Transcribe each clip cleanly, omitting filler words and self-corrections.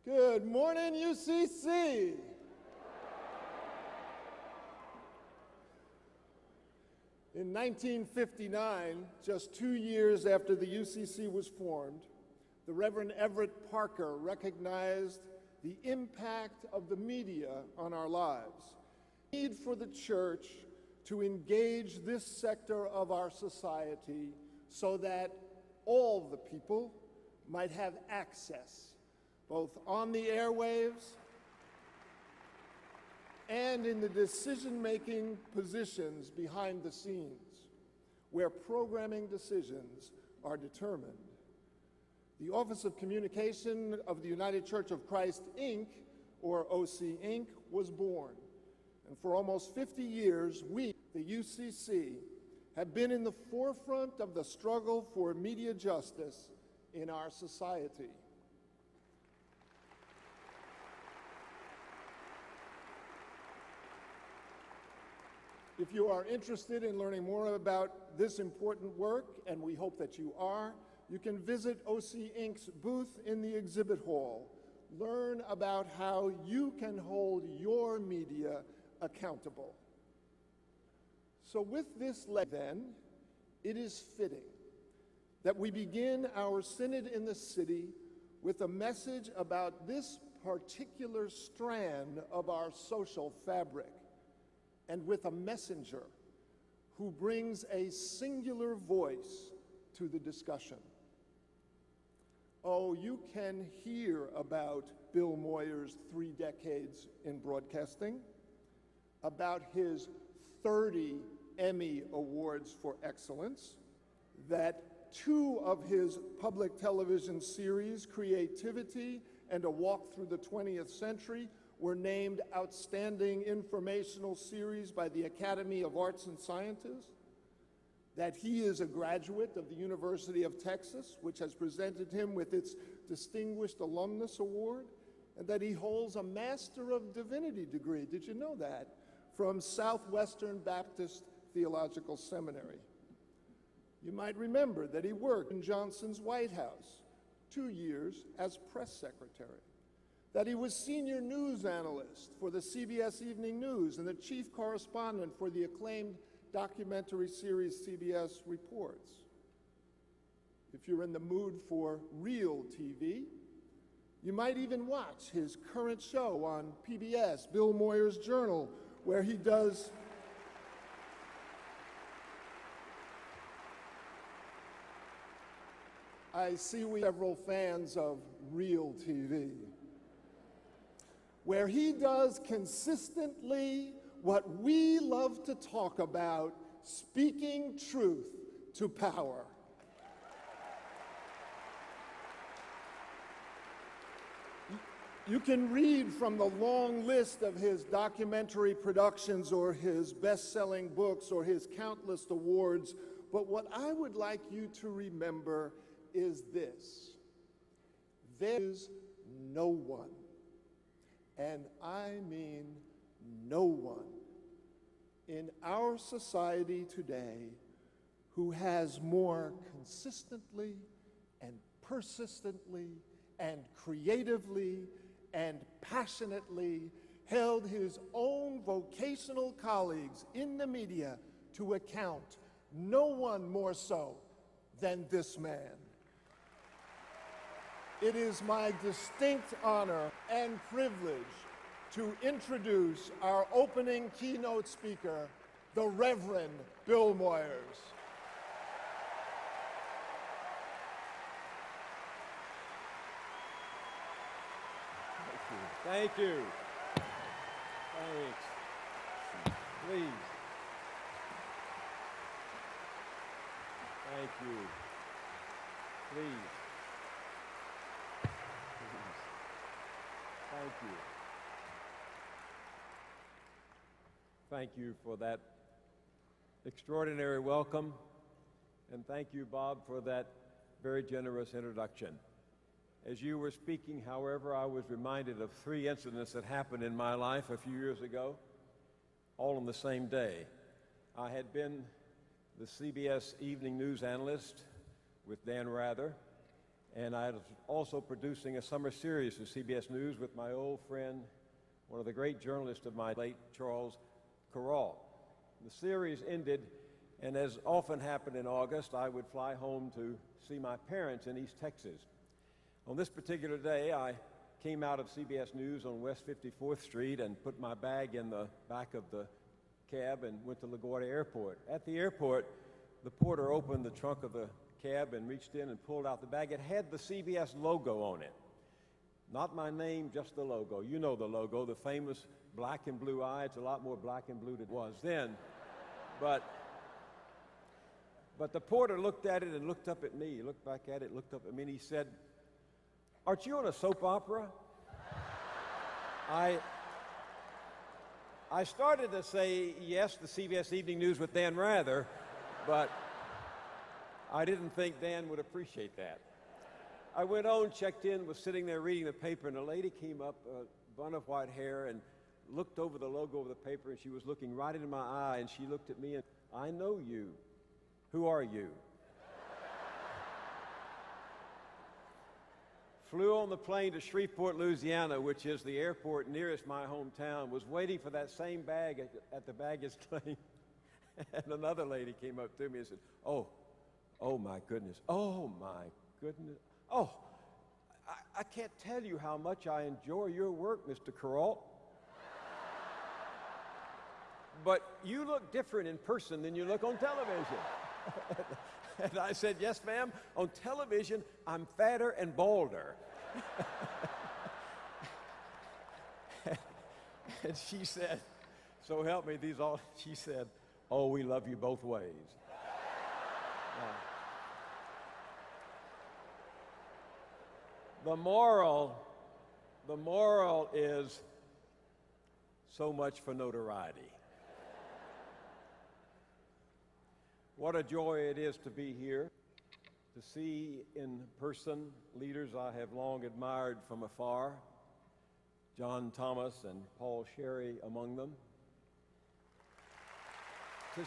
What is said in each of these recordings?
Good morning, UCC. In 1959, just 2 years after the UCC was formed, the Reverend Everett Parker recognized the impact of the media on our lives, the need for the church to engage this sector of our society so that all the people might have access, both on the airwaves and in the decision-making positions behind the scenes, where programming decisions are determined. The Office of Communication of the United Church of Christ, Inc., or OC Inc., was born. And for almost 50 years, we, the UCC, have been in the forefront of the struggle for media justice in our society. If you are interested in learning more about this important work, and we hope that you are, you can visit OC Inc.'s booth in the exhibit hall. Learn about how you can hold your media accountable. So with this then, it is fitting that we begin our Synod in the City with a message about this particular strand of our social fabric, and with a messenger who brings a singular voice to the discussion. Oh, you can hear about Bill Moyers' 3 decades in broadcasting, about his 30 Emmy Awards for excellence, that 2 of his public television series, Creativity and A Walk Through the 20th Century, were named Outstanding Informational Series by the Academy of Arts and Sciences, that he is a graduate of the University of Texas, which has presented him with its Distinguished Alumnus Award, and that he holds a Master of Divinity degree, did you know that, from Southwestern Baptist Theological Seminary. You might remember that he worked in Johnson's White House 2 years as press secretary, that he was senior news analyst for the CBS Evening News and the chief correspondent for the acclaimed documentary series CBS Reports. If you're in the mood for real TV, you might even watch his current show on PBS, Bill Moyers' Journal, where he does I see we have several fans of real TV, where he does consistently what we love to talk about, speaking truth to power. You can read from the long list of his documentary productions or his best-selling books or his countless awards, but what I would like you to remember is this: there is no one, and I mean no one, in our society today who has more consistently and persistently and creatively and passionately held his own vocational colleagues in the media to account. No one more so than this man. It is my distinct honor and privilege to introduce our opening keynote speaker, the Reverend Bill Moyers. Thank you. Thanks. Please. Thank you. Please. Thank you. Thank you for that extraordinary welcome, and thank you, Bob, for that very generous introduction. As you were speaking, however, I was reminded of 3 incidents that happened in my life a few years ago, all on the same day. I had been the CBS Evening News analyst with Dan Rather, and I was also producing a summer series for CBS News with my old friend, one of the great journalists of my late Charles Corral. The series ended, and as often happened in August, I would fly home to see my parents in East Texas. On this particular day, I came out of CBS News on West 54th Street and put my bag in the back of the cab and went to LaGuardia Airport. At the airport, the porter opened the trunk of the cab and reached in and pulled out the bag. It had the CBS logo on it. Not my name, just the logo. You know the logo, the famous black and blue eye. It's a lot more black and blue than it was then. But the porter looked at it and looked up at me. He looked back at it, looked up at me, and he said, "Aren't you on a soap opera?" I started to say, yes, the CBS Evening News with Dan Rather, but I didn't think Dan would appreciate that. I went on, checked in, was sitting there reading the paper, and a lady came up, a bun of white hair, and looked over the logo of the paper, and she was looking right into my eye, and she looked at me and, "I know you. Who are you?" Flew on the plane to Shreveport, Louisiana, which is the airport nearest my hometown, was waiting for that same bag at the baggage claim. And another lady came up to me and said, oh my goodness, oh my goodness. Oh, I can't tell you how much I enjoy your work, Mr. Corral. But you look different in person than you look on television. And I said, "Yes, ma'am, on television, I'm fatter and balder." And she said, "So help me, she said, 'Oh, we love you both ways.'" The moral is so much for notoriety. What a joy it is to be here, to see in person leaders I have long admired from afar, John Thomas and Paul Sherry among them. To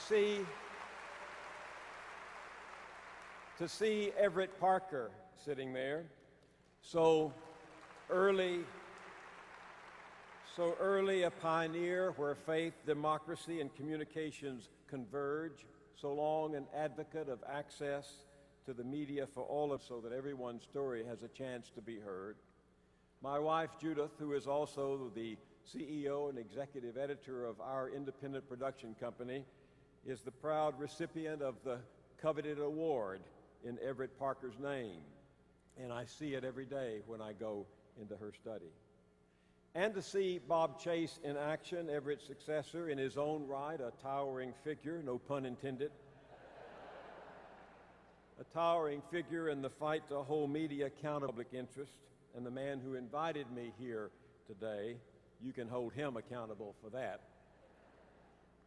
see Everett Parker sitting there, so early a pioneer where faith, democracy, and communications converge, so long an advocate of access to the media for all of us so that everyone's story has a chance to be heard. My wife, Judith, who is also the CEO and executive editor of our independent production company, is the proud recipient of the coveted award in Everett Parker's name, and I see it every day when I go into her study. And to see Bob Chase in action, Everett's successor, in his own right, a towering figure, no pun intended, a towering figure in the fight to hold media accountable to public interest, and the man who invited me here today, you can hold him accountable for that.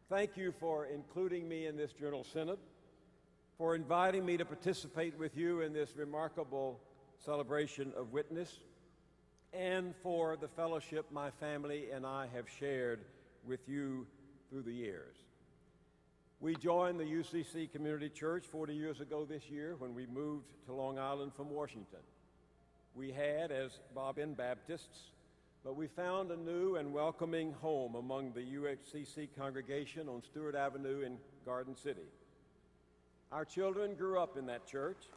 Thank you for including me in this Journal Synod, for inviting me to participate with you in this remarkable celebration of witness, and for the fellowship my family and I have shared with you through the years. We joined the UCC Community Church 40 years ago this year when we moved to Long Island from Washington. We had, as Bob, been Baptists, but we found a new and welcoming home among the UCC congregation on Stewart Avenue in Garden City. Our children grew up in that church.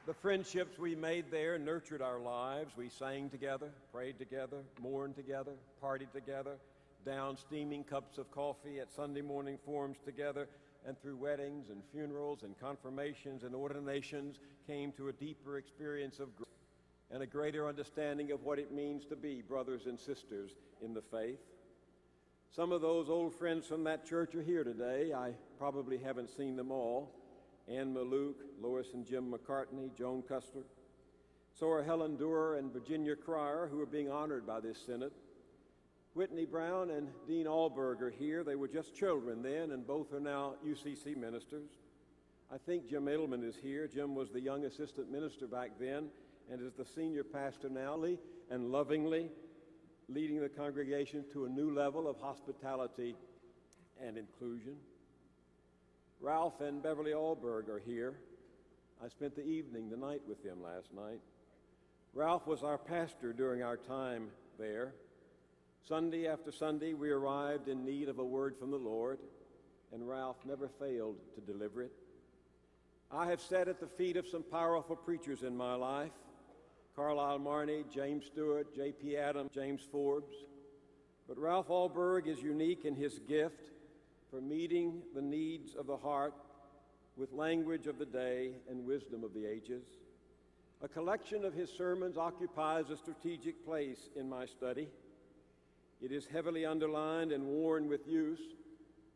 The friendships we made there nurtured our lives. We sang together, prayed together, mourned together, partied together, downed steaming cups of coffee at Sunday morning forums together, and through weddings and funerals and confirmations and ordinations came to a deeper experience of grace and a greater understanding of what it means to be brothers and sisters in the faith. Some of those old friends from that church are here today. I probably haven't seen them all. Ann Maluk, Lois and Jim McCartney, Joan Custer. So are Helen Durer and Virginia Cryer, who are being honored by this Synod. Whitney Brown and Dean Alberg are here. They were just children then, and both are now UCC ministers. I think Jim Edelman is here. Jim was the young assistant minister back then and is the senior pastor now, and lovingly leading the congregation to a new level of hospitality and inclusion. Ralph and Beverly Allberg are here. I spent the night with them last night. Ralph was our pastor during our time there. Sunday after Sunday, we arrived in need of a word from the Lord, and Ralph never failed to deliver it. I have sat at the feet of some powerful preachers in my life: Carlisle Marney, James Stewart, J.P. Adams, James Forbes. But Ralph Allberg is unique in his gift for meeting the needs of the heart with language of the day and wisdom of the ages. A collection of his sermons occupies a strategic place in my study. It is heavily underlined and worn with use,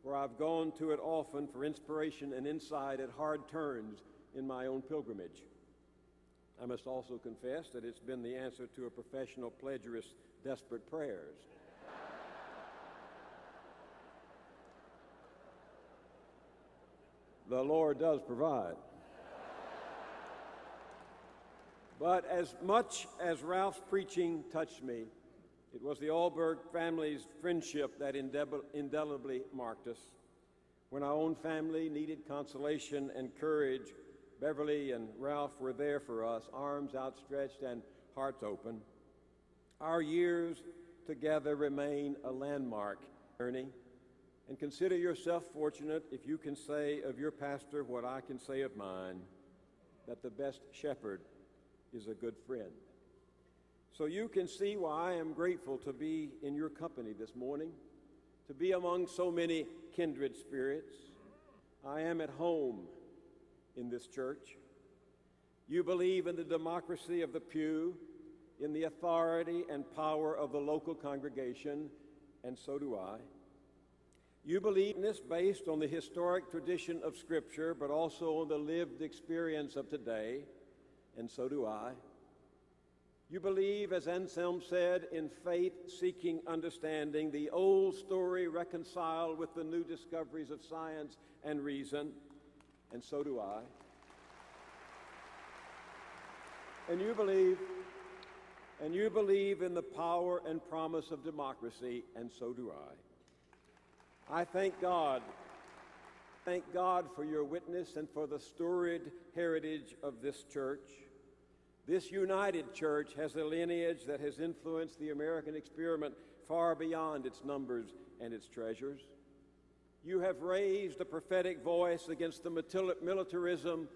for I've gone to it often for inspiration and insight at hard turns in my own pilgrimage. I must also confess that it's been the answer to a professional plagiarist's desperate prayers. The Lord does provide. But as much as Ralph's preaching touched me, it was the Allberg family's friendship that indelibly marked us. When our own family needed consolation and courage, Beverly and Ralph were there for us, arms outstretched and hearts open. Our years together remain a landmark journey. And consider yourself fortunate if you can say of your pastor what I can say of mine, that the best shepherd is a good friend. So you can see why I am grateful to be in your company this morning, to be among so many kindred spirits. I am at home in this church. You believe in the democracy of the pew, in the authority and power of the local congregation, and so do I. You believe in this based on the historic tradition of Scripture, but also on the lived experience of today, and so do I. You believe, as Anselm said, in faith-seeking understanding, the old story reconciled with the new discoveries of science and reason, and so do I. And you believe in the power and promise of democracy, and so do I. I thank God for your witness and for the storied heritage of this church. This united church has a lineage that has influenced the American experiment far beyond its numbers and its treasures. You have raised a prophetic voice against the militarism,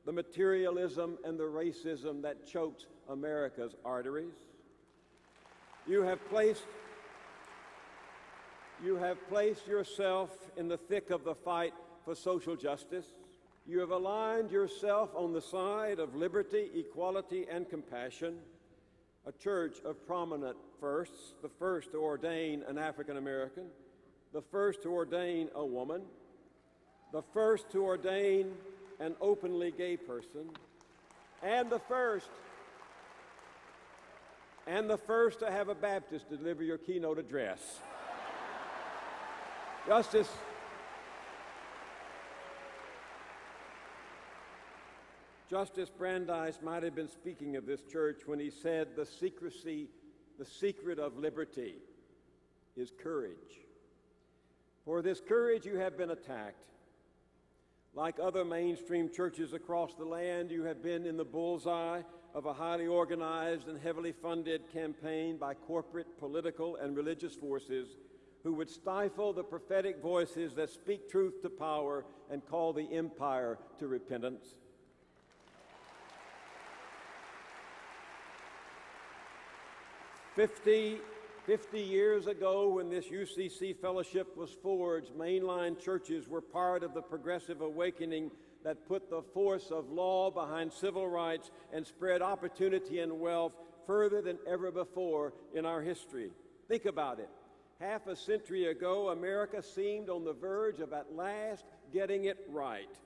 the materialism, and the racism that chokes America's arteries. You have placed yourself in the thick of the fight for social justice. You have aligned yourself on the side of liberty, equality, and compassion. A church of prominent firsts: the first to ordain an African American, the first to ordain a woman, the first to ordain an openly gay person, and the first to have a Baptist deliver your keynote address. Justice Brandeis might have been speaking of this church when he said the secret of liberty is courage. For this courage you have been attacked. Like other mainstream churches across the land, you have been in the bullseye of a highly organized and heavily funded campaign by corporate, political, and religious forces who would stifle the prophetic voices that speak truth to power and call the empire to repentance. Fifty years ago, when this UCC fellowship was forged, mainline churches were part of the progressive awakening that put the force of law behind civil rights and spread opportunity and wealth further than ever before in our history. Think about it. Half a century ago, America seemed on the verge of at last getting it right.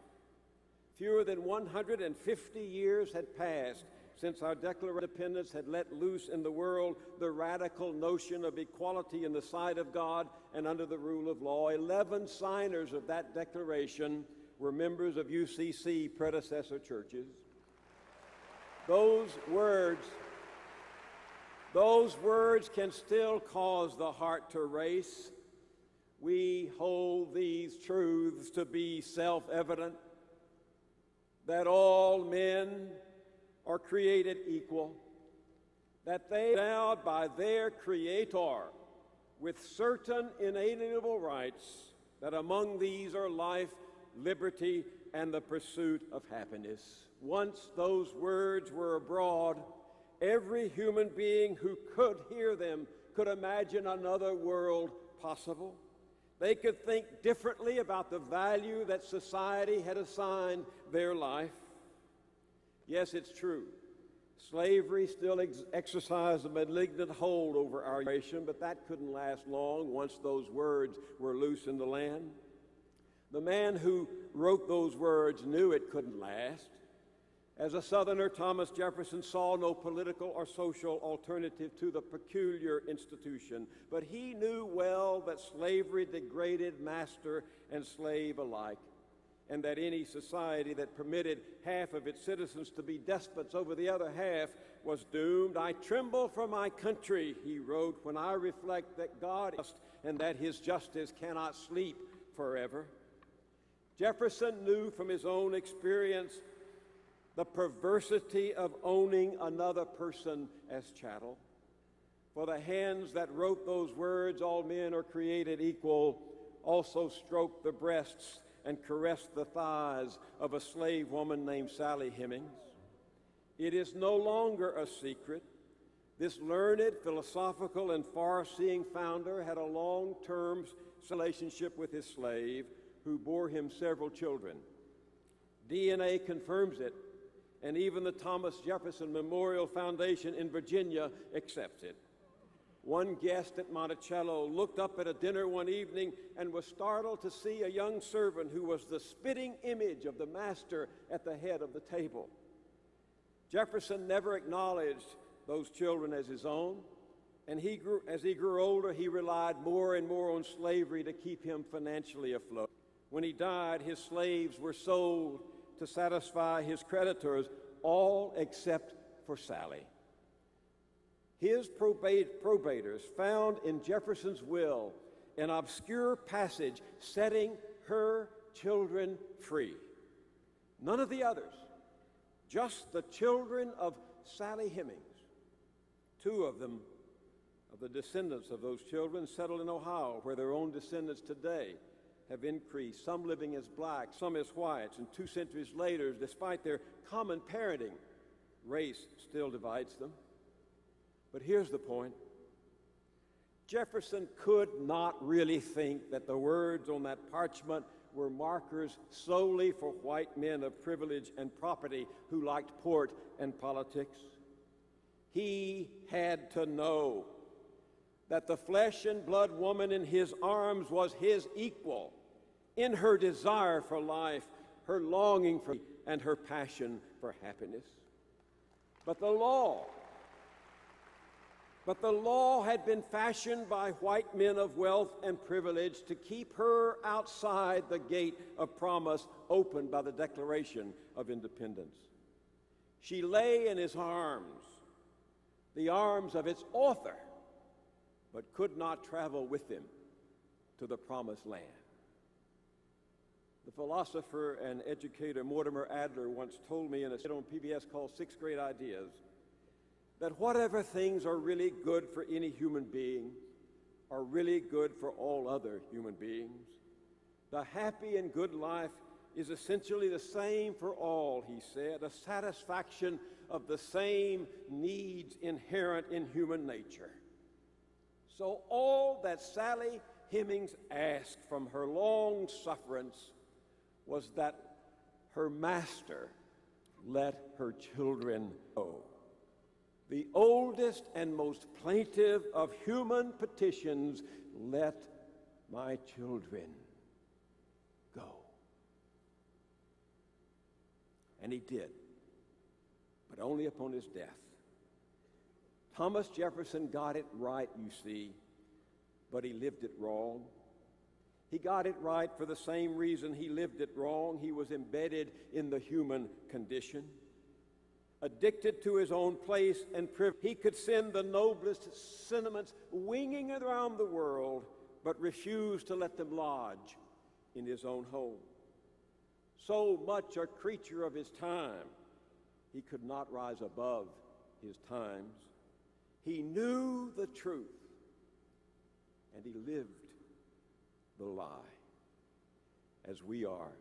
Fewer than 150 years had passed since our Declaration of Independence had let loose in the world the radical notion of equality in the sight of God and under the rule of law. 11 signers of that declaration were members of UCC predecessor churches. Those words can still cause the heart to race. we hold these truths to be self-evident, that all men are created equal, that they are endowed by their Creator with certain inalienable rights, that among these are life, liberty, and the pursuit of happiness. Once those words were abroad, every human being who could hear them could imagine another world possible. They could think differently about the value that society had assigned their life. Yes, it's true. Slavery still exercised a malignant hold over our nation, but that couldn't last long once those words were loose in the land. The man who wrote those words knew it couldn't last. As a Southerner, Thomas Jefferson saw no political or social alternative to the peculiar institution, but he knew well that slavery degraded master and slave alike, and that any society that permitted half of its citizens to be despots over the other half was doomed. I tremble for my country, he wrote, when I reflect that God is just and that his justice cannot sleep forever. Jefferson knew from his own experience the perversity of owning another person as chattel. For the hands that wrote those words, all men are created equal, also stroked the breasts and caressed the thighs of a slave woman named Sally Hemings. It is no longer a secret. This learned, philosophical, and far-seeing founder had a long-term relationship with his slave, who bore him several children. DNA confirms it, and even the Thomas Jefferson Memorial Foundation in Virginia accepts it. One guest at Monticello looked up at a dinner one evening and was startled to see a young servant who was the spitting image of the master at the head of the table. Jefferson never acknowledged those children as his own, and as he grew older, he relied more and more on slavery to keep him financially afloat. When he died, his slaves were sold to satisfy his creditors, all except for Sally. His probators found in Jefferson's will an obscure passage setting her children free. None of the others, just the children of Sally Hemings. Two of them, of the descendants of those children, settled in Ohio, where their own descendants today have increased, some living as blacks, some as whites, and 2 centuries later, despite their common parenting, race still divides them. But here's the point. Jefferson could not really think that the words on that parchment were markers solely for white men of privilege and property who liked port and politics. He had to know that the flesh and blood woman in his arms was his equal in her desire for life, her longing for, and her passion for happiness. But the law had been fashioned by white men of wealth and privilege to keep her outside the gate of promise opened by the Declaration of Independence. She lay in his arms, the arms of its author, but could not travel with him to the promised land. The philosopher and educator Mortimer Adler once told me in a skit on PBS called 6 Great Ideas that whatever things are really good for any human being are really good for all other human beings. The happy and good life is essentially the same for all, he said, a satisfaction of the same needs inherent in human nature. So all that Sally Hemings asked from her long sufferance was that her master let her children go. The oldest and most plaintive of human petitions, let my children go. And he did, but only upon his death. Thomas Jefferson got it right, you see, but he lived it wrong. He got it right for the same reason he lived it wrong. He was embedded in the human condition. Addicted to his own place and privilege, he could send the noblest sentiments winging around the world, but refused to let them lodge in his own home. So much a creature of his time, he could not rise above his times. He knew the truth, and he lived the lie, as we are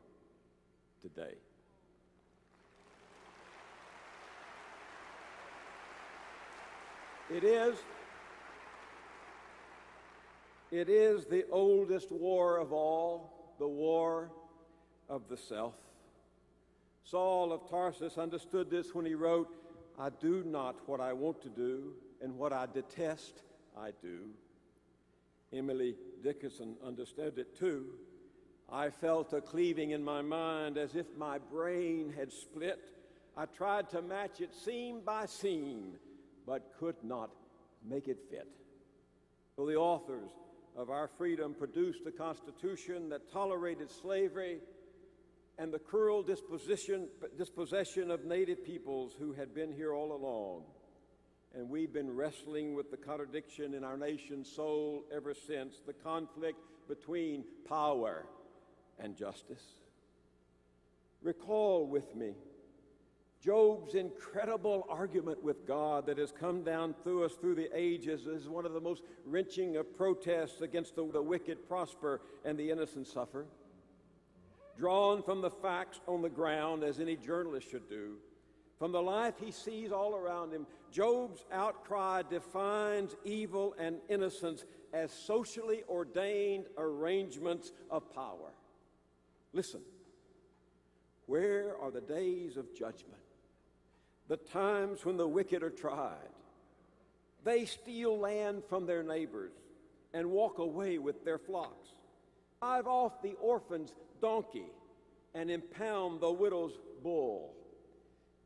today. It is the oldest war of all, the war of the self. Saul of Tarsus understood this when he wrote, "I do not what I want to do, and what I detest I do." Emily Dickinson understood it too. "I felt a cleaving in my mind as if my brain had split. I tried to match it seam by seam, but could not make it fit." So the authors of our freedom produced a Constitution that tolerated slavery and the cruel dispossession of native peoples who had been here all along. And we've been wrestling with the contradiction in our nation's soul ever since, the conflict between power and justice. Recall with me Job's incredible argument with God that has come down through us through the ages is one of the most wrenching of protests against the wicked prosper and the innocent suffer. Drawn from the facts on the ground, as any journalist should do, from the life he sees all around him, Job's outcry defines evil and innocence as socially ordained arrangements of power. Listen, where are the days of judgment? The times when the wicked are tried. They steal land from their neighbors and walk away with their flocks, drive off the orphan's donkey and impound the widow's bull.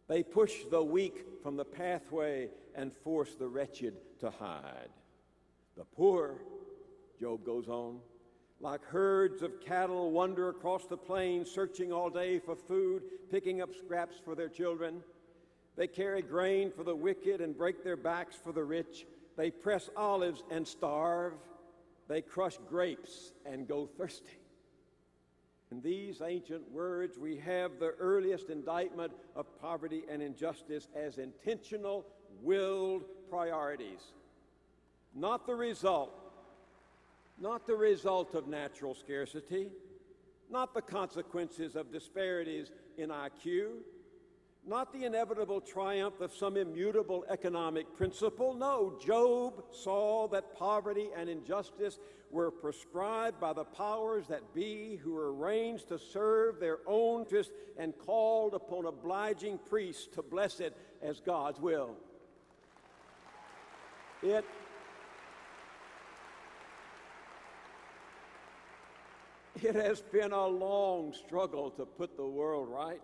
They push the weak from the pathway and force the wretched to hide. The poor, Job goes on, like herds of cattle wander across the plains, searching all day for food, picking up scraps for their children. They carry grain for the wicked and break their backs for the rich. They press olives and starve. They crush grapes and go thirsty. In these ancient words, we have the earliest indictment of poverty and injustice as intentional, willed priorities. Not the result of natural scarcity, not the consequences of disparities in IQ, not the inevitable triumph of some immutable economic principle. No, Job saw that poverty and injustice were prescribed by the powers that be, who were arranged to serve their own interests and called upon obliging priests to bless it as God's will. It has been a long struggle to put the world right.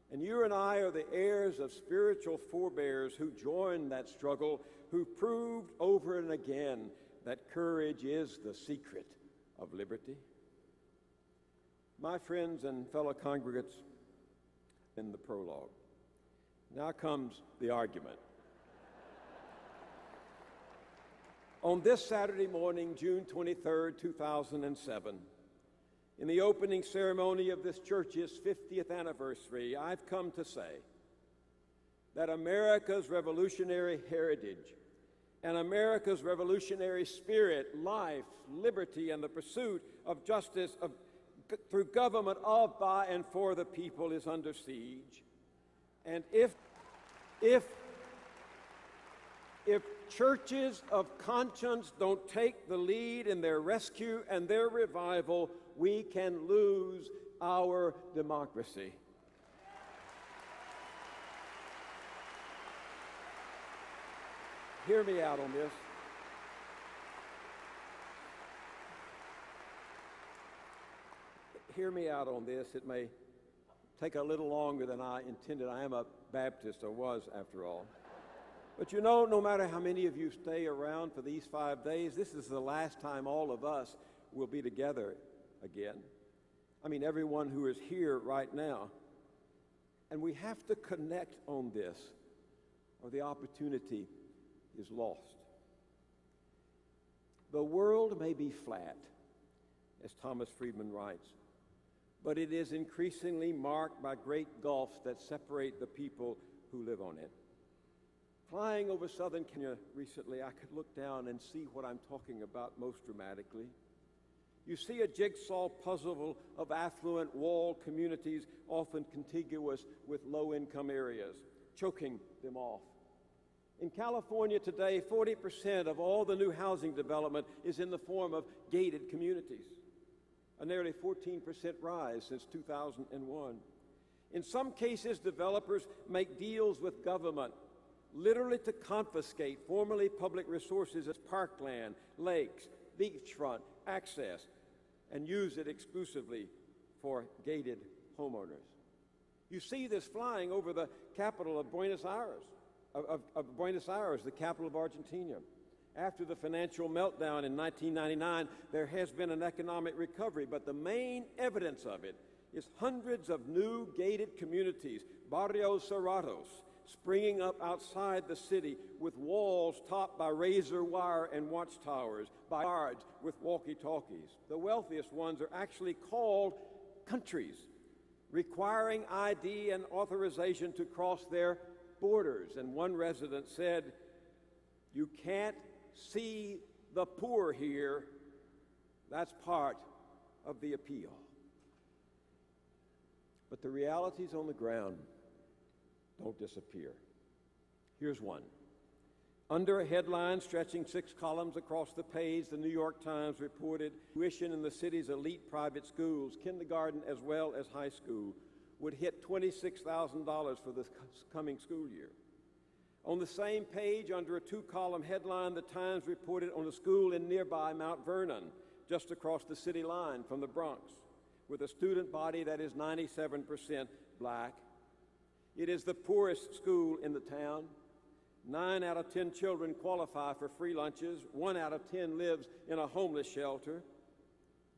And you and I are the heirs of spiritual forebears who joined that struggle, who proved over and again that courage is the secret of liberty. My friends and fellow congregants, in the prologue, now comes the argument. On this Saturday morning, June 23rd, 2007, in the opening ceremony of this church's 50th anniversary, I've come to say that America's revolutionary heritage and America's revolutionary spirit, life, liberty, and the pursuit of justice through government of, by, and for the people is under siege. And if churches of conscience don't take the lead in their rescue and their revival, we can lose our democracy. Hear me out on this. Hear me out on this. It may take a little longer than I intended. I am a Baptist, or was after all. But you know, no matter how many of you stay around for these 5 days, this is the last time all of us will be together again. I mean, everyone who is here right now. And we have to connect on this, or the opportunity is lost. The world may be flat, as Thomas Friedman writes, but it is increasingly marked by great gulfs that separate the people who live on it. Flying over southern Kenya recently, I could look down and see what I'm talking about most dramatically. You see a jigsaw puzzle of affluent walled communities, often contiguous with low-income areas, choking them off. In California today, 40% of all the new housing development is in the form of gated communities, a nearly 14% rise since 2001. In some cases, developers make deals with government, literally to confiscate formerly public resources as parkland, lakes, beachfront access, and use it exclusively for gated homeowners. You see this flying over the capital of Buenos Aires, the capital of Argentina. After the financial meltdown in 1999, there has been an economic recovery, but the main evidence of it is hundreds of new gated communities, barrios cerrados, springing up outside the city with walls topped by razor wire and watchtowers, by guards with walkie-talkies. The wealthiest ones are actually called countries, requiring ID and authorization to cross their borders. And one resident said, "You can't see the poor here. That's part of the appeal." But the realities on the ground don't disappear. Here's one. Under a headline stretching 6 columns across the page, the New York Times reported tuition in the city's elite private schools, kindergarten as well as high school, would hit $26,000 for this coming school year. On the same page, under a 2-column headline, the Times reported on a school in nearby Mount Vernon, just across the city line from the Bronx, with a student body that is 97% black. It is the poorest school in the town. 9 out of 10 children qualify for free lunches. 1 out of 10 lives in a homeless shelter.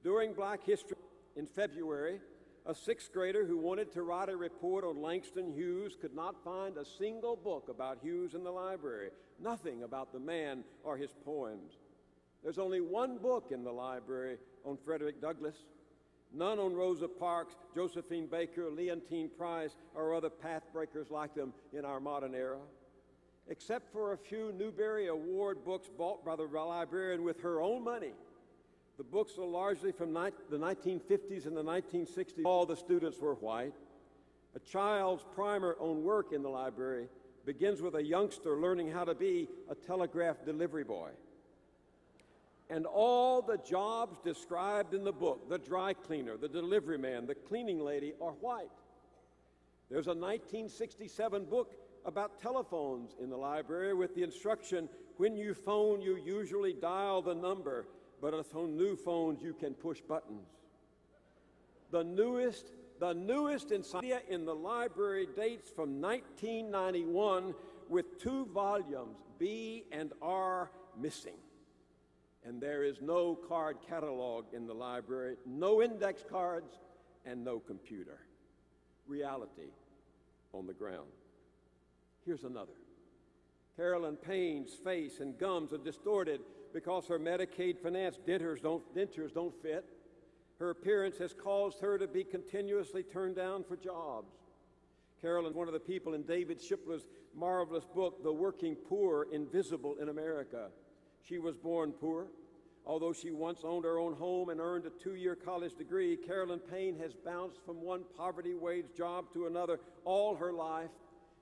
During Black History in February, a 6th grader who wanted to write a report on Langston Hughes could not find a single book about Hughes in the library, nothing about the man or his poems. There's only one book in the library on Frederick Douglass, none on Rosa Parks, Josephine Baker, Leontine Price, or other pathbreakers like them in our modern era. Except for a few Newbery Award books bought by the librarian with her own money, the books are largely from the 1950s and the 1960s. All the students were white. A child's primer on work in the library begins with a youngster learning how to be a telegraph delivery boy. And all the jobs described in the book, the dry cleaner, the delivery man, the cleaning lady, are white. There's a 1967 book about telephones in the library with the instruction, when you phone, you usually dial the number, but on new phones, you can push buttons. The newest encyclopedia in the library dates from 1991 with 2 volumes, B and R, missing. And there is no card catalog in the library, no index cards, and no computer. Reality on the ground. Here's another. Carolyn Payne's face and gums are distorted because her Medicaid-financed dentures don't fit. Her appearance has caused her to be continuously turned down for jobs. Carolyn's one of the people in David Shipler's marvelous book, The Working Poor, Invisible in America. She was born poor. Although she once owned her own home and earned a 2-year college degree, Carolyn Payne has bounced from one poverty-wage job to another all her life,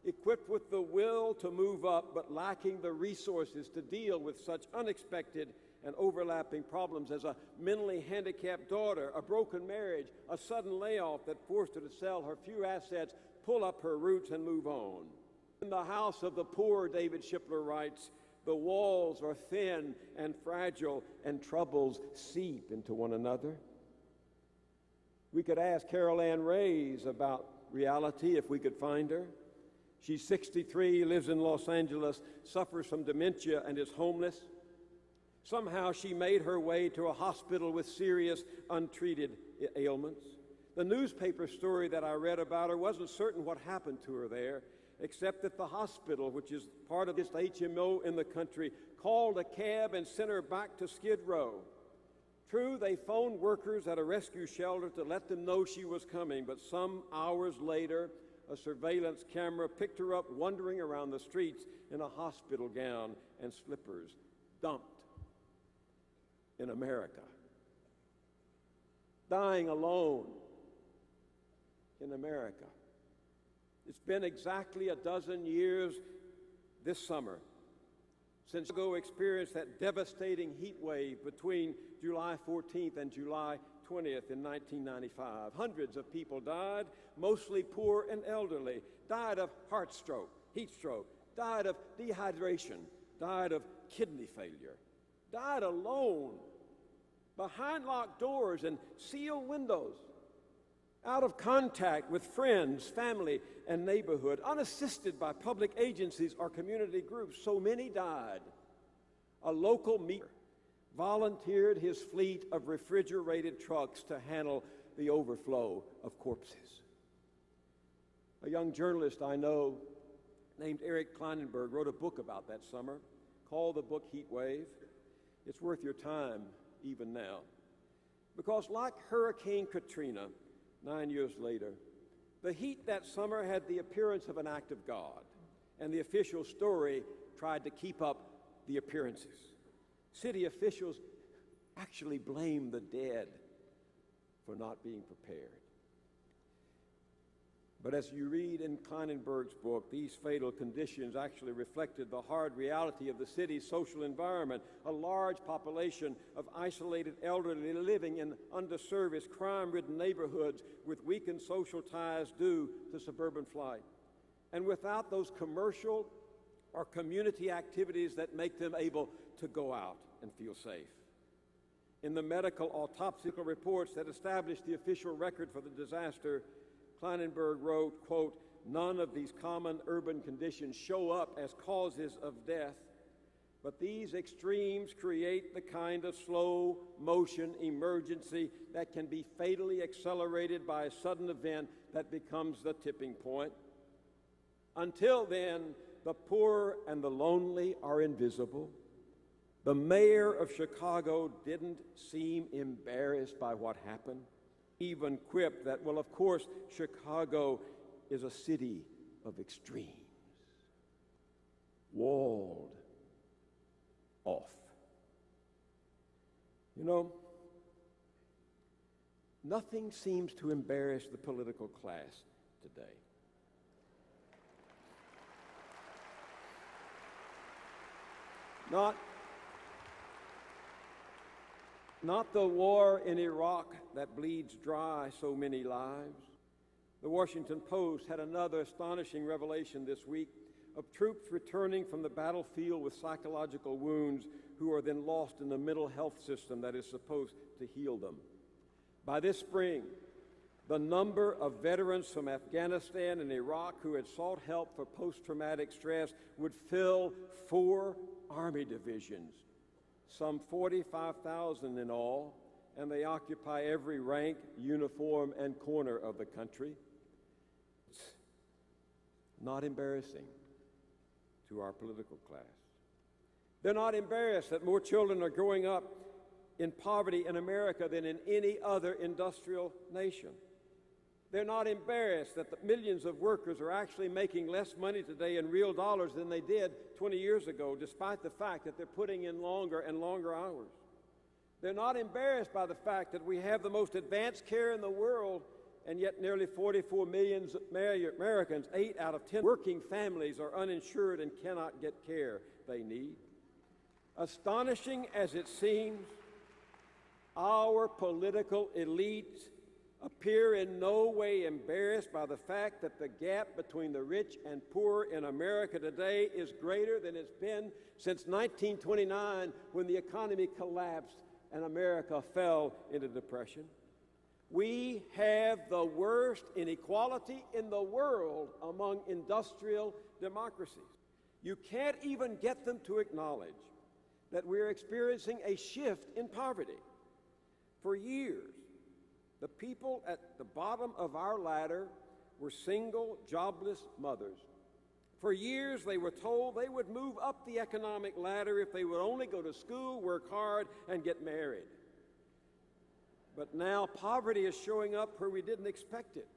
equipped with the will to move up, but lacking the resources to deal with such unexpected and overlapping problems as a mentally handicapped daughter, a broken marriage, a sudden layoff that forced her to sell her few assets, pull up her roots, and move on. In the house of the poor, David Shipler writes, the walls are thin and fragile, and troubles seep into one another. We could ask Carol Ann Reyes about reality if we could find her. She's 63, lives in Los Angeles, suffers from dementia, and is homeless. Somehow she made her way to a hospital with serious, untreated ailments. The newspaper story that I read about her wasn't certain what happened to her there, except that the hospital, which is part of this HMO in the country, called a cab and sent her back to Skid Row. True, they phoned workers at a rescue shelter to let them know she was coming, but some hours later, a surveillance camera picked her up wandering around the streets in a hospital gown and slippers, dumped in America. Dying alone in America. It's been exactly a dozen years this summer since Chicago experienced that devastating heat wave between July 14th and July 20th in 1995. Hundreds of people died, mostly poor and elderly, died of heart stroke, heat stroke, died of dehydration, died of kidney failure, died alone, behind locked doors and sealed windows, out of contact with friends, family, and neighborhood, unassisted by public agencies or community groups. So many died. A local meter volunteered his fleet of refrigerated trucks to handle the overflow of corpses. A young journalist I know named Eric Kleinenberg wrote a book about that summer called the book Heat Wave. It's worth your time even now. Because like Hurricane Katrina 9 years later, the heat that summer had the appearance of an act of God, and the official story tried to keep up the appearances. City officials actually blamed the dead for not being prepared. But as you read in Kleinenberg's book, these fatal conditions actually reflected the hard reality of the city's social environment, a large population of isolated elderly living in underserviced, crime-ridden neighborhoods with weakened social ties due to suburban flight, and without those commercial or community activities that make them able to go out and feel safe. In the medical autopsy reports that established the official record for the disaster, Kleinenberg wrote, quote, "None of these common urban conditions show up as causes of death, but these extremes create the kind of slow motion emergency that can be fatally accelerated by a sudden event that becomes the tipping point. Until then, the poor and the lonely are invisible. The mayor of Chicago didn't seem embarrassed by what happened. Even quipped that, well, of course, Chicago is a city of extremes. Walled off. You know, nothing seems to embarrass the political class today. Not the war in Iraq that bleeds dry so many lives. The Washington Post had another astonishing revelation this week of troops returning from the battlefield with psychological wounds who are then lost in the mental health system that is supposed to heal them. By this spring, the number of veterans from Afghanistan and Iraq who had sought help for post-traumatic stress would fill 4 Army divisions, some 45,000 in all, and they occupy every rank, uniform, and corner of the country. It's not embarrassing to our political class. They're not embarrassed that more children are growing up in poverty in America than in any other industrial nation. They're not embarrassed that the millions of workers are actually making less money today in real dollars than they did 20 years ago, despite the fact that they're putting in longer and longer hours. They're not embarrassed by the fact that we have the most advanced care in the world, and yet nearly 44 million Americans, 8 out of 10 working families, are uninsured and cannot get care they need. Astonishing as it seems, our political elites appear in no way embarrassed by the fact that the gap between the rich and poor in America today is greater than it's been since 1929, when the economy collapsed and America fell into depression. We have the worst inequality in the world among industrial democracies. You can't even get them to acknowledge that we're experiencing a shift in poverty. For years, the people at the bottom of our ladder were single, jobless mothers For years, they were told they would move up the economic ladder if they would only go to school, work hard, and get married. But now poverty is showing up where we didn't expect it.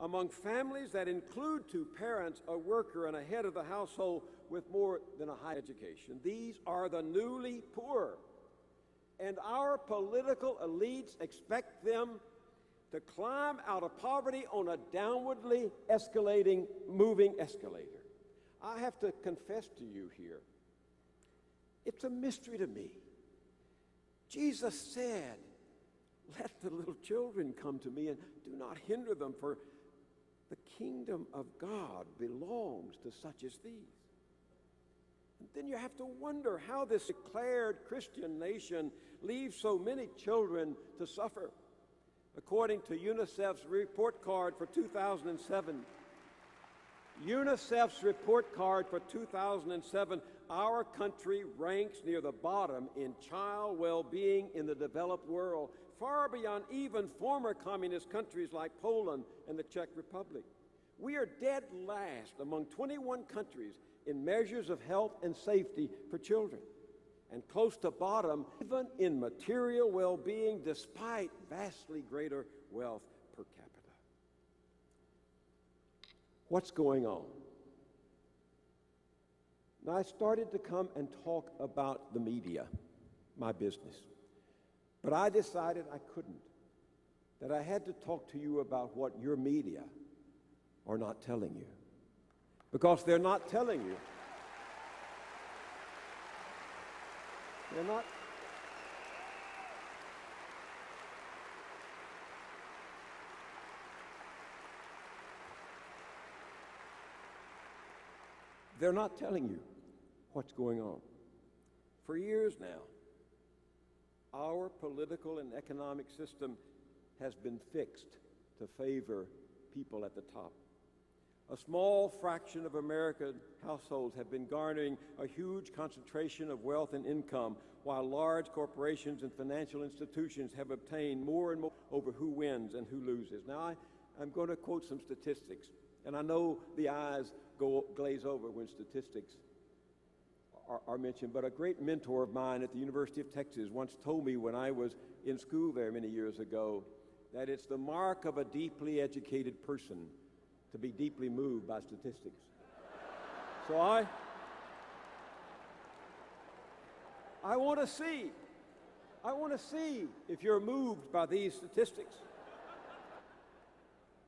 Among families that include two parents, a worker, and a head of the household with more than a high education, these are the newly poor. And our political elites expect them to climb out of poverty on a downwardly escalating, moving escalator. I have to confess to you here, it's a mystery to me. Jesus said, "Let the little children come to me and do not hinder them, for the kingdom of God belongs to such as these." And then you have to wonder how this declared Christian nation leaves so many children to suffer. According to UNICEF's report card for 2007, our country ranks near the bottom in child well-being in the developed world, far beyond even former communist countries like Poland and the Czech Republic. We are dead last among 21 countries in measures of health and safety for children, and close to bottom even in material well-being despite vastly greater wealth per capita. What's going on? Now, I started to come and talk about the media, my business, but I decided I couldn't, that I had to talk to you about what your media are not telling you, because they're not telling you. They're not. They're not telling you what's going on. For years now, our political and economic system has been fixed to favor people at the top. A small fraction of American households have been garnering a huge concentration of wealth and income, while large corporations and financial institutions have obtained more and more over who wins and who loses. Now, I'm going to quote some statistics, and I know the eyes glaze over when statistics are mentioned, but a great mentor of mine at the University of Texas once told me when I was in school there many years ago that it's the mark of a deeply educated person to be deeply moved by statistics. So I want to see if you're moved by these statistics.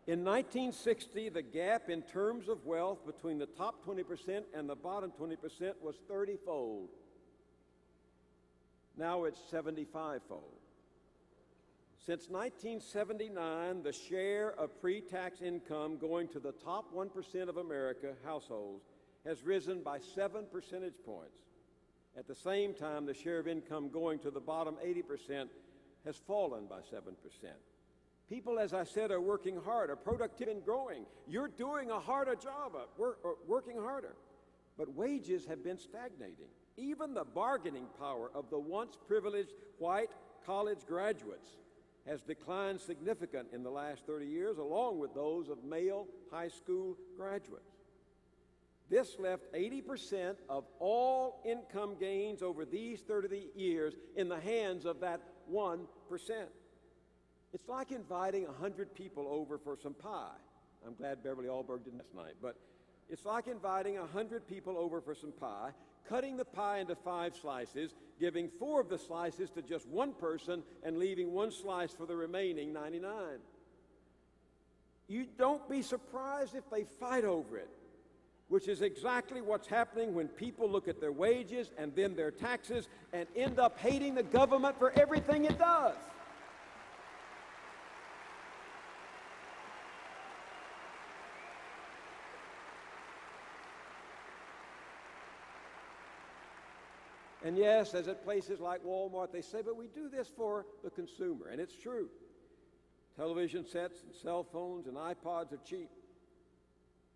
In 1960, the gap in terms of wealth between the top 20% and the bottom 20% was 30-fold. Now it's 75-fold. Since 1979, the share of pre-tax income going to the top 1% of America households has risen by 7 percentage points. At the same time, the share of income going to the bottom 80% has fallen by 7%. People, as I said, are working harder, productive and growing. You're doing a harder job, working harder. But wages have been stagnating. Even the bargaining power of the once privileged white college graduates has declined significantly in the last 30 years, along with those of male high school graduates. This left 80% of all income gains over these 30 years in the hands of that 1%. It's like inviting 100 people over for some pie. I'm glad Beverly Allberg didn't last night, but it's like inviting 100 people over for some pie, cutting the pie into 5 slices, giving 4 of the slices to just one person, and leaving 1 slice for the remaining 99. You don't be surprised if they fight over it, which is exactly what's happening when people look at their wages and then their taxes and end up hating the government for everything it does. And yes, as at places like Walmart, they say, but we do this for the consumer. And it's true. Television sets and cell phones and iPods are cheap.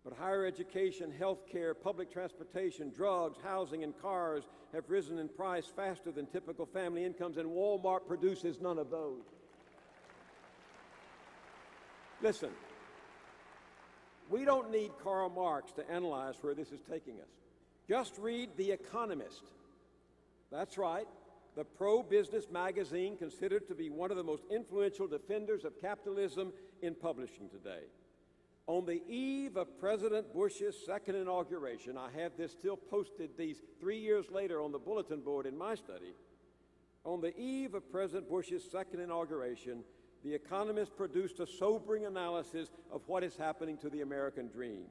But higher education, health care, public transportation, drugs, housing, and cars have risen in price faster than typical family incomes, and Walmart produces none of those. Listen, We don't need Karl Marx to analyze where this is taking us. Just read The Economist. That's right, the pro-business magazine considered to be one of the most influential defenders of capitalism in publishing today. On the eve of President Bush's second inauguration, I have this still posted these 3 years later on the bulletin board in my study. On the eve of President Bush's second inauguration, The Economist produced a sobering analysis of what is happening to the American dream.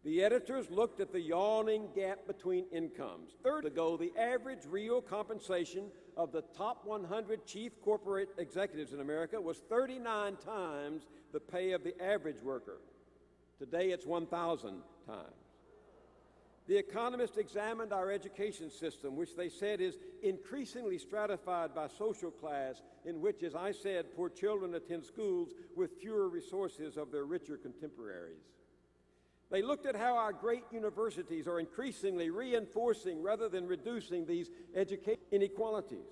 The editors looked at the yawning gap between incomes. 30 years ago, the average real compensation of the top 100 chief corporate executives in America was 39 times the pay of the average worker. Today, it's 1,000 times. The Economist examined our education system, which they said is increasingly stratified by social class, in which, as I said, poor children attend schools with fewer resources of their richer contemporaries. They looked at how our great universities are increasingly reinforcing rather than reducing these education inequalities.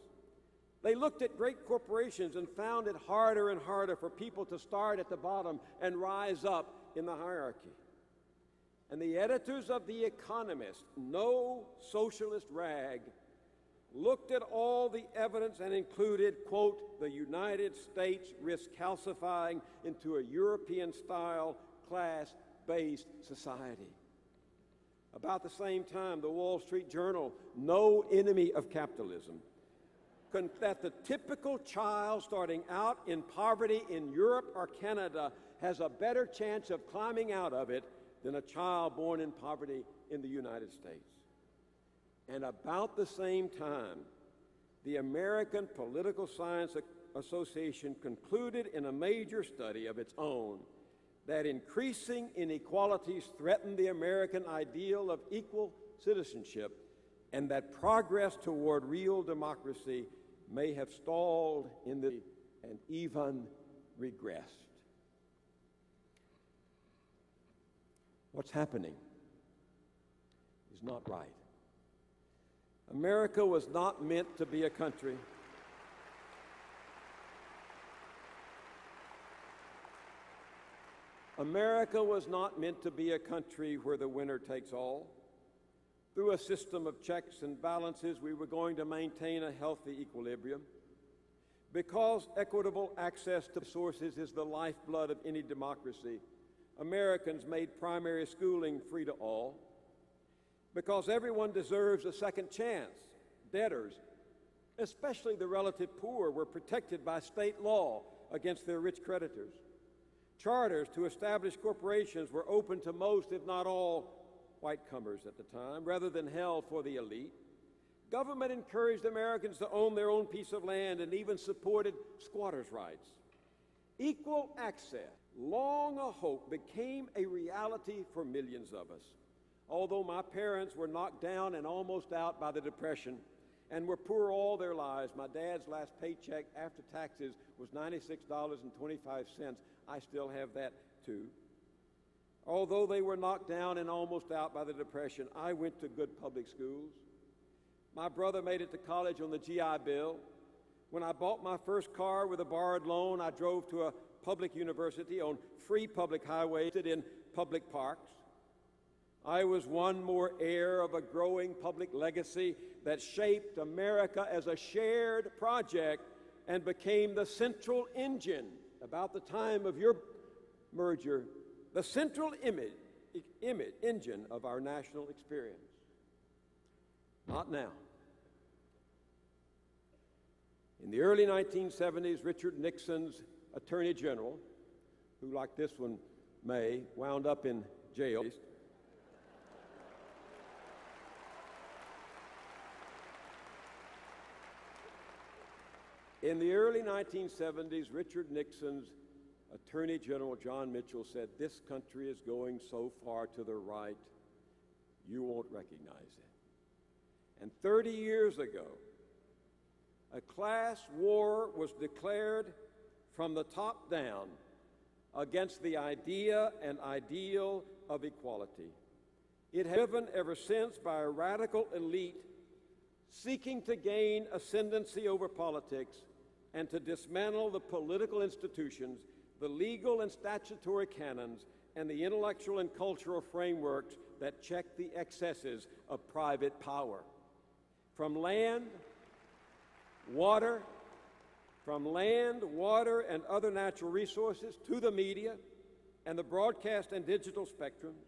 They looked at great corporations and found it harder and harder for people to start at the bottom and rise up in the hierarchy. And the editors of The Economist, no socialist rag, looked at all the evidence and included, quote, the United States risks calcifying into a European-style class-based society. About the same time, the Wall Street Journal, no enemy of capitalism, that the typical child starting out in poverty in Europe or Canada has a better chance of climbing out of it than a child born in poverty in the United States. And about the same time, the American Political Science Association concluded in a major study of its own that increasing inequalities threaten the American ideal of equal citizenship and that progress toward real democracy may have stalled in the and even regressed. What's happening is not right. America was not meant to be a country America was not meant to be a country where the winner takes all. Through a system of checks and balances, we were going to maintain a healthy equilibrium. Because equitable access to sources is the lifeblood of any democracy, Americans made primary schooling free to all. Because everyone deserves a second chance, debtors, especially the relative poor, were protected by state law against their rich creditors. Charters to establish corporations were open to most, if not all, whitecomers at the time, rather than held for the elite. Government encouraged Americans to own their own piece of land and even supported squatters' rights. Equal access, long a hope, became a reality for millions of us. Although my parents were knocked down and almost out by the Depression and were poor all their lives, my dad's last paycheck after taxes was $96.25. I still have that too. Although they were knocked down and almost out by the Depression, I went to good public schools. My brother made it to college on the GI Bill. When I bought my first car with a borrowed loan, I drove to a public university on free public highways in public parks. I was one more heir of a growing public legacy that shaped America as a shared project and became the central engine, about the time of your merger, the central engine of our national experience. Not now. In the early 1970s, Richard Nixon's Attorney General, who, like this one may, wound up in jail. In the early 1970s, Richard Nixon's Attorney General John Mitchell said, "This country is going so far to the right, you won't recognize it." And 30 years ago, a class war was declared from the top down against the idea and ideal of equality. It has been driven ever since by a radical elite seeking to gain ascendancy over politics and to dismantle the political institutions, the legal and statutory canons, and the intellectual and cultural frameworks that check the excesses of private power. From land, water, and other natural resources, to the media and the broadcast and digital spectrums,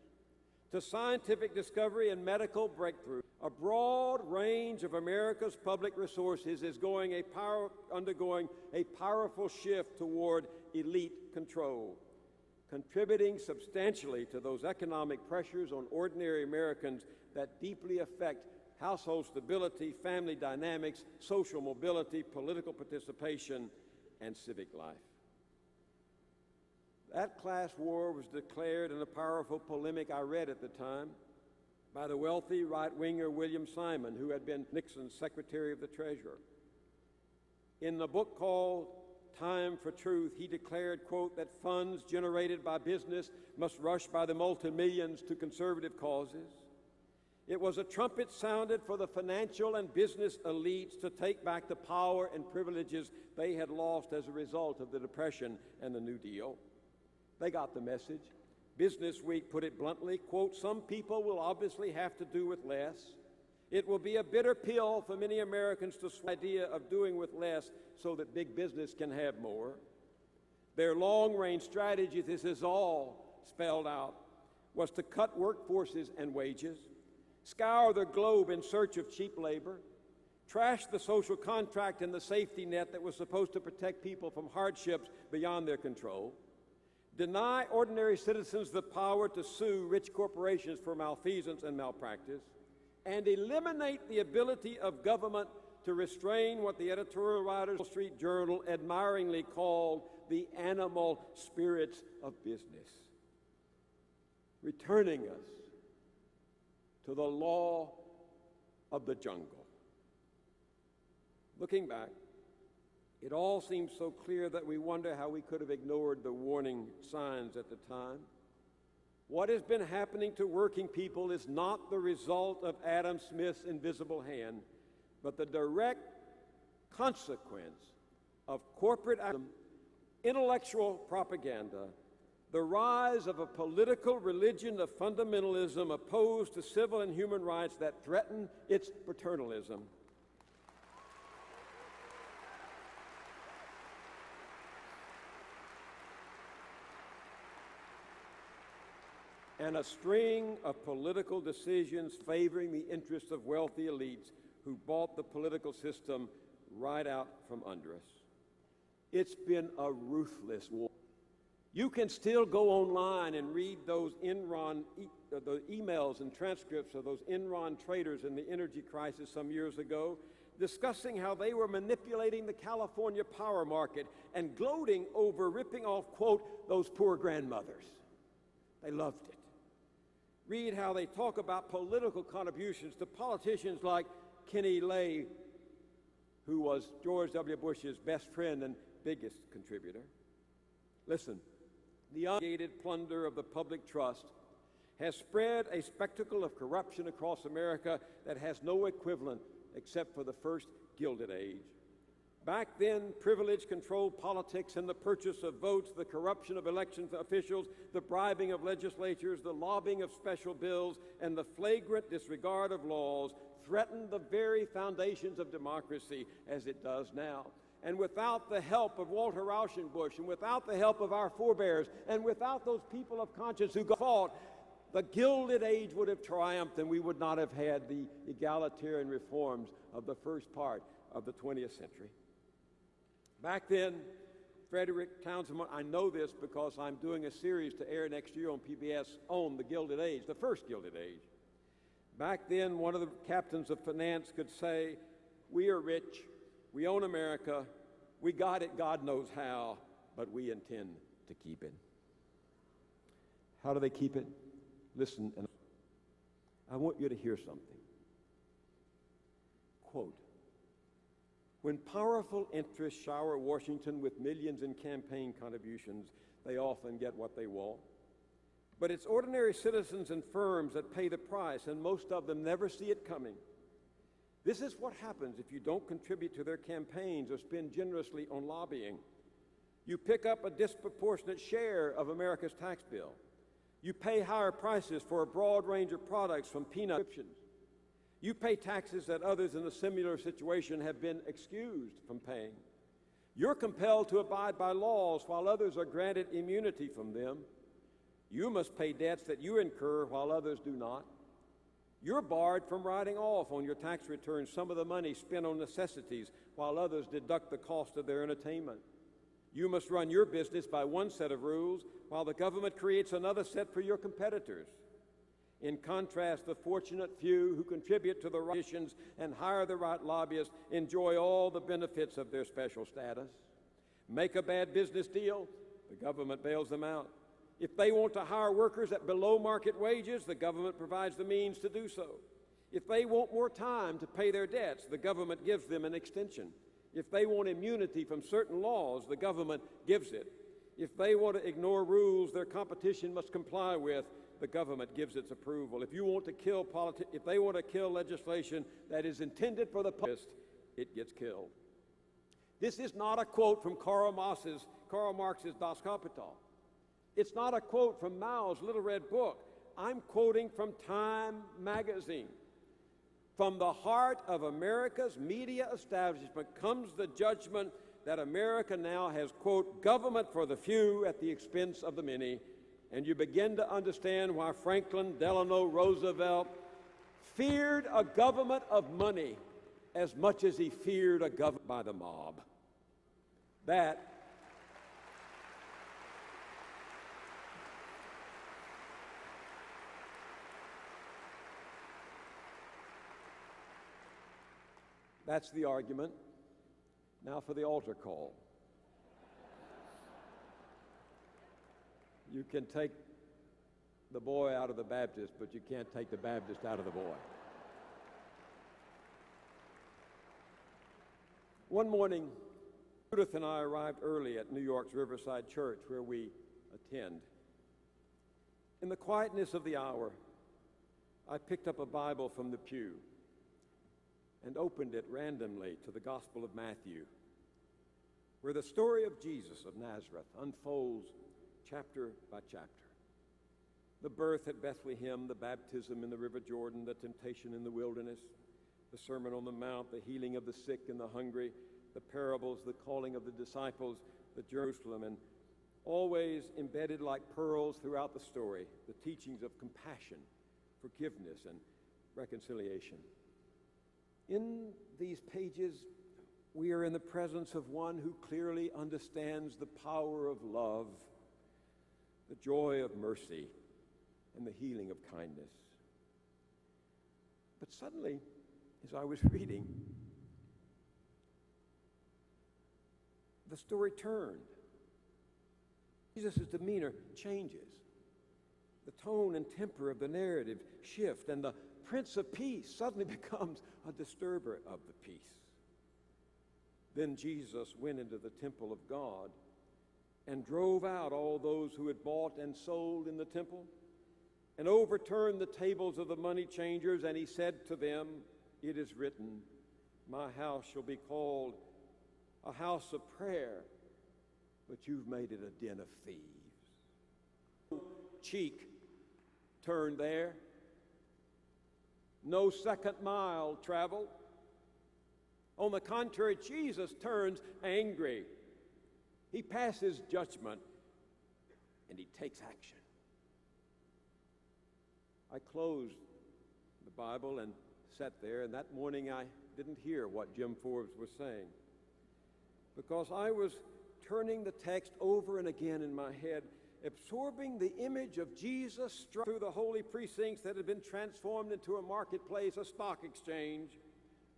to scientific discovery and medical breakthrough, a broad range of America's public resources is undergoing a powerful shift toward elite control, contributing substantially to those economic pressures on ordinary Americans that deeply affect household stability, family dynamics, social mobility, political participation, and civic life. That class war was declared in a powerful polemic I read at the time by the wealthy right-winger William Simon, who had been Nixon's Secretary of the Treasury. In the book called Time for Truth, he declared, quote, that funds generated by business must rush by the multi-millions to conservative causes. It was a trumpet sounded for the financial and business elites to take back the power and privileges they had lost as a result of the Depression and the New Deal. They got the message. Business Week put it bluntly, quote, some people will obviously have to do with less. It will be a bitter pill for many Americans to swallow the idea of doing with less so that big business can have more. Their long-range strategy, this is all spelled out, was to cut workforces and wages, scour the globe in search of cheap labor, trash the social contract and the safety net that was supposed to protect people from hardships beyond their control, deny ordinary citizens the power to sue rich corporations for malfeasance and malpractice, and eliminate the ability of government to restrain what the editorial writers of the Wall Street Journal admiringly called the animal spirits of business, returning us to the law of the jungle. Looking back, it all seems so clear that we wonder how we could have ignored the warning signs at the time. What has been happening to working people is not the result of Adam Smith's invisible hand, but the direct consequence of corporate intellectual propaganda, the rise of a political religion of fundamentalism opposed to civil and human rights that threaten its paternalism. And a string of political decisions favoring the interests of wealthy elites who bought the political system right out from under us. It's been a ruthless war. You can still go online and read those the emails and transcripts of those Enron traders in the energy crisis some years ago, discussing how they were manipulating the California power market and gloating over ripping off, quote, those poor grandmothers. They loved it. Read how they talk about political contributions to politicians like Kenny Lay, who was George W. Bush's best friend and biggest contributor. Listen, the ungated plunder of the public trust has spread a spectacle of corruption across America that has no equivalent except for the first Gilded Age. Back then, privilege controlled politics and the purchase of votes, the corruption of election officials, the bribing of legislatures, the lobbying of special bills, and the flagrant disregard of laws threatened the very foundations of democracy as it does now. And without the help of Walter Rauschenbusch, and without the help of our forebears, and without those people of conscience who fought, the Gilded Age would have triumphed, and we would not have had the egalitarian reforms of the first part of the 20th century. Back then, Frederick Townsend, I know this because I'm doing a series to air next year on PBS on the Gilded Age, the first Gilded Age. Back then, one of the captains of finance could say, we are rich, we own America, we got it God knows how, but we intend to keep it. How do they keep it? Listen, and I want you to hear something. Quote, when powerful interests shower Washington with millions in campaign contributions, they often get what they want. But it's ordinary citizens and firms that pay the price, and most of them never see it coming. This is what happens if you don't contribute to their campaigns or spend generously on lobbying. You pick up a disproportionate share of America's tax bill. You pay higher prices for a broad range of products from peanut subscriptions. You pay taxes that others in a similar situation have been excused from paying. You're compelled to abide by laws while others are granted immunity from them. You must pay debts that you incur while others do not. You're barred from writing off on your tax return some of the money spent on necessities while others deduct the cost of their entertainment. You must run your business by one set of rules while the government creates another set for your competitors. In contrast, the fortunate few who contribute to the right missions and hire the right lobbyists enjoy all the benefits of their special status. Make a bad business deal, the government bails them out. If they want to hire workers at below market wages, the government provides the means to do so. If they want more time to pay their debts, the government gives them an extension. If they want immunity from certain laws, the government gives it. If they want to ignore rules their competition must comply with, the government gives its approval. If they want to kill legislation that is intended for the public, it gets killed. This is not a quote from Karl Marx's Das Kapital. It's not a quote from Mao's Little Red Book. I'm quoting from Time magazine. From the heart of America's media establishment comes the judgment that America now has, quote, government for the few at the expense of the many, and you begin to understand why Franklin Delano Roosevelt feared a government of money as much as he feared a government by the mob. That's the argument. Now for the altar call. You can take the boy out of the Baptist, but you can't take the Baptist out of the boy. One morning, Judith and I arrived early at New York's Riverside Church, where we attend. In the quietness of the hour, I picked up a Bible from the pew and opened it randomly to the Gospel of Matthew, where the story of Jesus of Nazareth unfolds chapter by chapter. The birth at Bethlehem, the baptism in the River Jordan, the temptation in the wilderness, the Sermon on the Mount, the healing of the sick and the hungry, the parables, the calling of the disciples, the Jerusalem, and always embedded like pearls throughout the story, the teachings of compassion, forgiveness, and reconciliation. In these pages, we are in the presence of one who clearly understands the power of love, the joy of mercy, and the healing of kindness. But suddenly, as I was reading, the story turned. Jesus' demeanor changes. The tone and temper of the narrative shift, and the Prince of Peace suddenly becomes a disturber of the peace. Then Jesus went into the temple of God and drove out all those who had bought and sold in the temple, and overturned the tables of the money changers, and he said to them, "It is written, my house shall be called a house of prayer, but you've made it a den of thieves." Cheek turned there. No second mile traveled. On the contrary, Jesus turns angry. He passes judgment, and he takes action. I closed the Bible and sat there, and that morning I didn't hear what Jim Forbes was saying, because I was turning the text over and again in my head, absorbing the image of Jesus through the holy precincts that had been transformed into a marketplace, a stock exchange,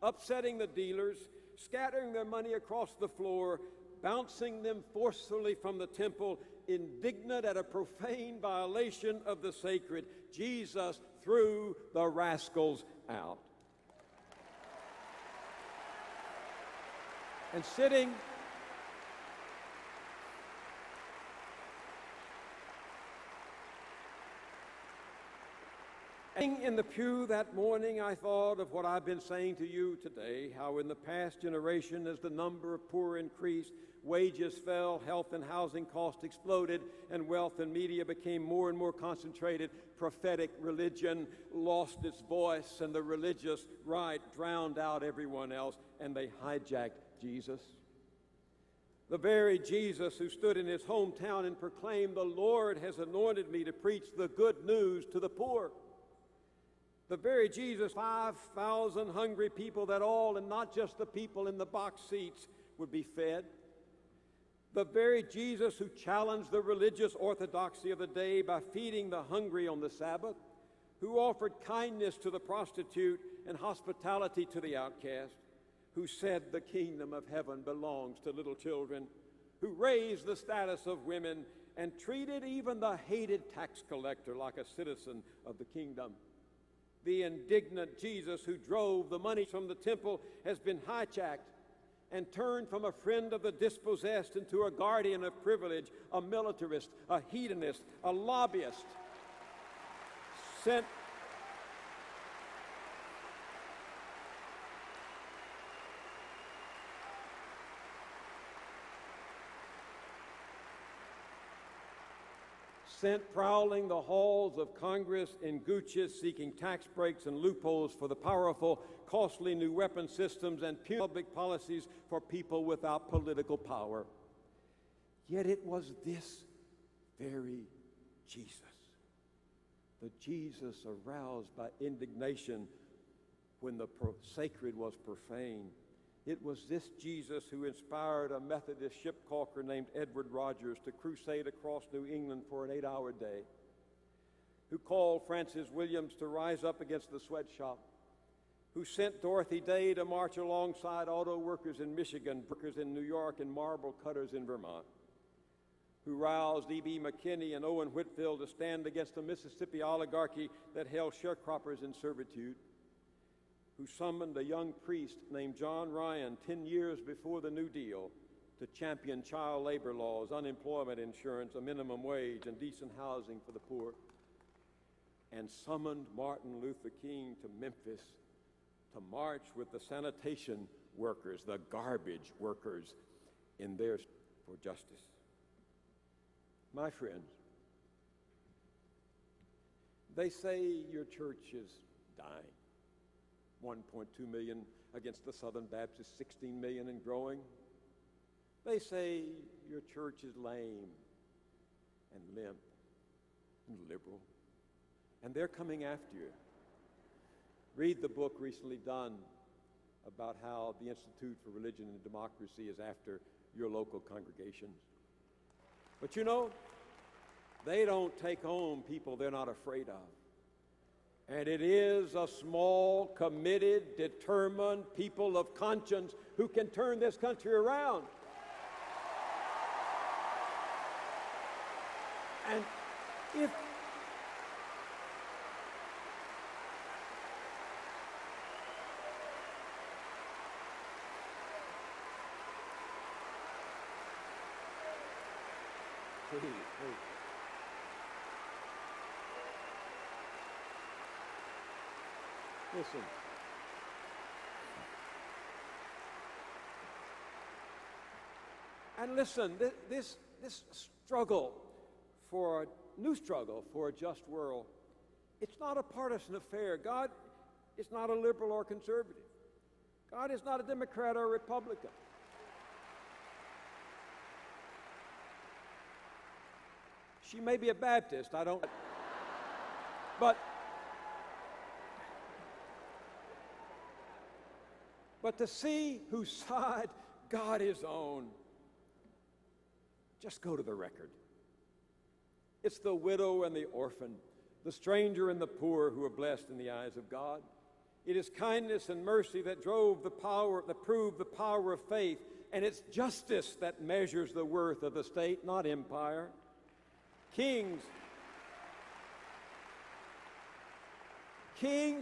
upsetting the dealers, scattering their money across the floor, bouncing them forcefully from the temple, indignant at a profane violation of the sacred. Jesus threw the rascals out. And sitting In the pew that morning, I thought of what I've been saying to you today, how in the past generation, as the number of poor increased, wages fell, health and housing costs exploded, and wealth and media became more and more concentrated. Prophetic religion lost its voice, and the religious right drowned out everyone else, and they hijacked Jesus. The very Jesus who stood in his hometown and proclaimed, "The Lord has anointed me to preach the good news to the poor." The very Jesus, 5,000 hungry people that all, and not just the people in the box seats, would be fed. The very Jesus who challenged the religious orthodoxy of the day by feeding the hungry on the Sabbath, who offered kindness to the prostitute and hospitality to the outcast, who said the kingdom of heaven belongs to little children, who raised the status of women and treated even the hated tax collector like a citizen of the kingdom. The indignant Jesus who drove the money from the temple has been hijacked and turned from a friend of the dispossessed into a guardian of privilege, a militarist, a hedonist, a lobbyist, sent prowling the halls of Congress in Gucci's, seeking tax breaks and loopholes for the powerful, costly new weapon systems, and public policies for people without political power. Yet it was this very Jesus, the Jesus aroused by indignation when the sacred was profane. It was this Jesus who inspired a Methodist ship caulker named Edward Rogers to crusade across New England for an 8-hour day, who called Francis Williams to rise up against the sweatshop, who sent Dorothy Day to march alongside auto workers in Michigan, workers in New York, and marble cutters in Vermont, who roused E.B. McKinney and Owen Whitfield to stand against the Mississippi oligarchy that held sharecroppers in servitude, who summoned a young priest named John Ryan 10 years before the New Deal to champion child labor laws, unemployment insurance, a minimum wage, and decent housing for the poor, and summoned Martin Luther King to Memphis to march with the sanitation workers, the garbage workers, in their for justice. My friends, they say your church is dying. 1.2 million against the Southern Baptist, 16 million and growing. They say your church is lame and limp and liberal, and they're coming after you. Read the book recently done about how the Institute for Religion and Democracy is after your local congregations. But you know, they don't take home people they're not afraid of. And it is a small, committed, determined people of conscience who can turn this country around. And if please. Listen. And listen, this struggle for a new struggle for a just world, it's not a partisan affair. God is not a liberal or conservative. God is not a Democrat or a Republican. She may be a Baptist, I don't. But to see whose side God is on, just go to the record. It's the widow and the orphan, the stranger and the poor who are blessed in the eyes of God. It is kindness and mercy that proved the power of faith, and it's justice that measures the worth of the state, not empire. Kings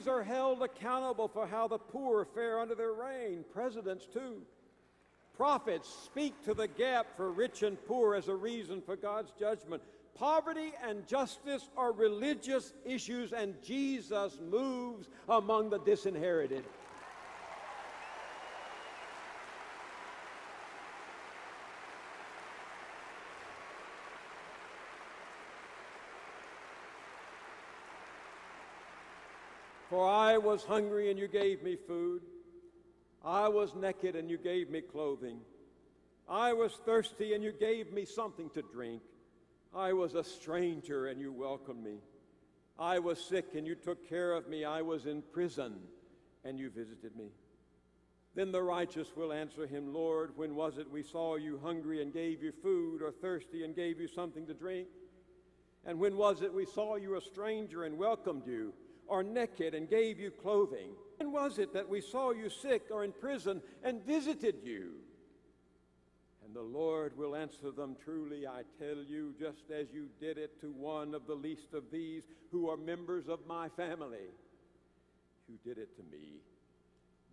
are held accountable for how the poor fare under their reign. Presidents, too. Prophets speak to the gap for rich and poor as a reason for God's judgment. Poverty and justice are religious issues, and Jesus moves among the disinherited. For I was hungry, and you gave me food. I was naked, and you gave me clothing. I was thirsty, and you gave me something to drink. I was a stranger, and you welcomed me. I was sick, and you took care of me. I was in prison, and you visited me. Then the righteous will answer him, Lord, when was it we saw you hungry and gave you food, or thirsty and gave you something to drink? And when was it we saw you a stranger and welcomed you, or naked and gave you clothing? When was it that we saw you sick or in prison and visited you? And the Lord will answer them, truly I tell you, just as you did it to one of the least of these who are members of my family, you did it to me.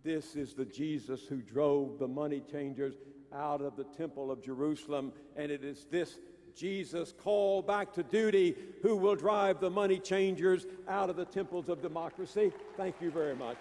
This is the Jesus who drove the money changers out of the temple of Jerusalem, and it is this Jesus called back to duty who will drive the money changers out of the temples of democracy. Thank you very much.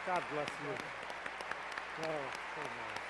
God bless you. Oh, so nice.